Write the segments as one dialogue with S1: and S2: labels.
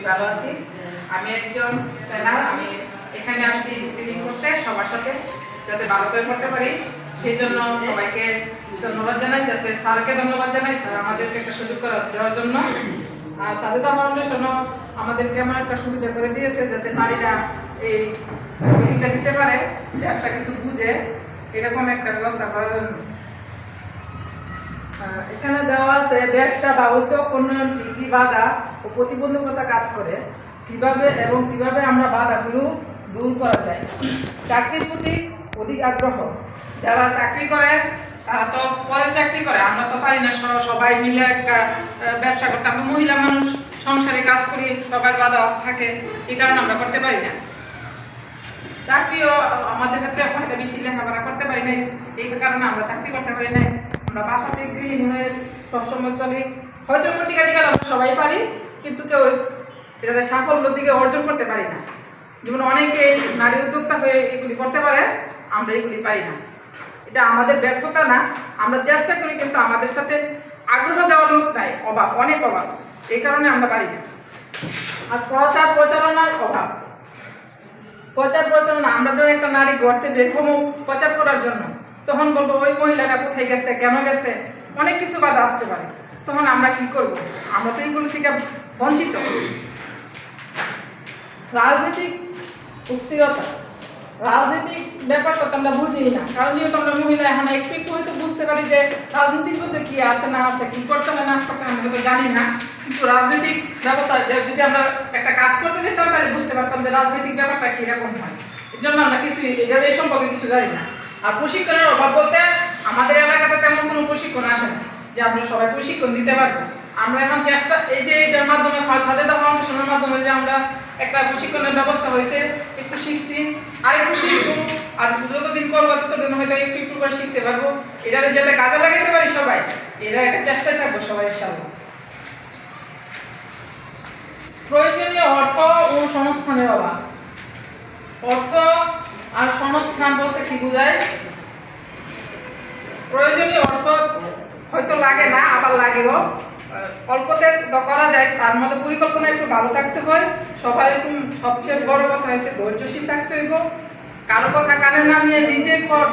S1: ভালো আছি। আমি একজন ট্রেনার। আমি এখানে আসছি ট্রেনিং করতে সবার সাথে, যাতে ভালো করে করতে পারি। সেই জন্য সবাইকে ধন্যবাদ জানাই, যাতে স্যারকে ধন্যবাদ জানাই, স্যার আমাদেরকে একটা সুযোগ করে দেওয়ার জন্য। আর স্বাধীনতা ফাউন্ডেশনও আমাদেরকে এমন একটা সুবিধা করে দিয়েছে যাতে নারীরা এই ট্রেনিংটা দিতে পারে, ব্যবসা কিছু বুঝে, এরকম একটা ব্যবস্থা করার জন্য। এখানে দেওয়া আছে ব্যবসা বা উদ্যোগ উন্নয়ন কি কি বাধা ও প্রতিবন্ধকতা কাজ করে, কিভাবে আমরা বাধাগুলো দূর করা যায়। চাকরির প্রতি অধিক আগ্রহ, যারা চাকরি করে তারা তো পরে চাকরি করে, আমরা তো পারি না সবাই মিলে একটা ব্যবসা করতে। আমরা মহিলা মানুষ, সংসারে কাজ করি, সবার বাধা থাকে, এই কারণে আমরা করতে পারি না। চাকরিও আমাদের ক্ষেত্রে এখন বেশি লেখাপড়া করতে পারি নাই, এই কারণে আমরা চাকরি করতে পারি নাই। আমরা বাসাতে গৃহিণী হয়ে সবসময় চলি। হয়তো টিকা আমরা সবাই পারি, কিন্তু কেউ এটাতে সাফল্যের দিকে অর্জন করতে পারি না। যেমন অনেকে নারী উদ্যোক্তা হয়ে এগুলি করতে পারে, আমরা এগুলি পারি না। এটা আমাদের ব্যর্থতা না, আমরা চেষ্টা করি, কিন্তু আমাদের সাথে আগ্রহ দেওয়ার লোক নাই, অনেক অভাব, এই কারণে আমরা পারি না। আর প্রচারণার অভাব। প্রচারণা, আমরা যখন একটা নারী গড়তে বের হবো প্রচার করার জন্য, তখন বলবো ওই মহিলাটা কোথায় গেছে, কেন গেছে, অনেক কিছু বাধা আসতে পারে। তখন আমরা কি করব? আমরা তো এইগুলো থেকে বঞ্চিত। রাজনৈতিক অস্থিরতা, রাজনৈতিক ব্যাপারটা তো আমরা বুঝি না, কারণ যেহেতু আমরা মহিলা, এখন একটু হয়তো বুঝতে পারি যে রাজনীতির মধ্যে কি আছে না আছে, কি করতে হবে না করতে হবে, আমরা তো জানি না। কিন্তু রাজনৈতিক ব্যবস্থা যদি আমরা একটা কাজ করতে যেতাম, তাহলে বুঝতে পারতাম যে রাজনৈতিক ব্যাপারটা কিরকম হয়। এর জন্য আমরা কিছু এই সম্পর্কে কিছু জানি না। আর প্রশিক্ষণের অভাব বলতে, আমাদের এলাকাতে তেমন কোনো প্রশিক্ষণ আসে না যে আমরা সবাই প্রশিক্ষণ দিতে পারবো। আমরা এখন চেষ্টা, এই যে এটার মাধ্যমে স্বাধীনতা ফাউন্ডেশনের মাধ্যমে যে আমরা একটা প্রশিক্ষণের ব্যবস্থা হয়েছে, একটু শিখছি, আর একটু শিখবো, আর যতদিন করবো ততদিন হয়তো একটু করে শিখতে পারবো। এটাতে যাতে কাজে লাগাতে পারি সবাই, এটা একটা চেষ্টায় থাকবো সবাই ইনশাআল্লাহ। প্রয়োজনীয় অর্থ ও সংস্থানের অভাব। অর্থ আর সংস্থান বলতে কি বোঝায়? প্রয়োজনীয় অর্থ হয়তো লাগে না, আবার লাগেও, অল্পতে করা যায়, তার মধ্যে পরিকল্পনা একটু ভালো থাকতে হয়। সবার একটু সবচেয়ে বড় কথা হচ্ছে ধৈর্যশীল থাকতে হইব, কারো কথা কানে না নিয়ে নিজে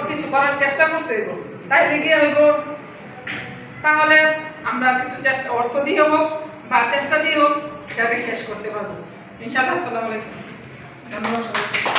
S1: কিছু করার চেষ্টা করতে হইব, তাই লেগে হইব। তাহলে আমরা কিছু চেষ্টা, অর্থ দিয়ে হোক বা চেষ্টা দিয়ে হোক, এটাকে শেষ করতে পারবো ইনশাআল্লাহ। আসসালামু আলাইকুম, ধন্যবাদ।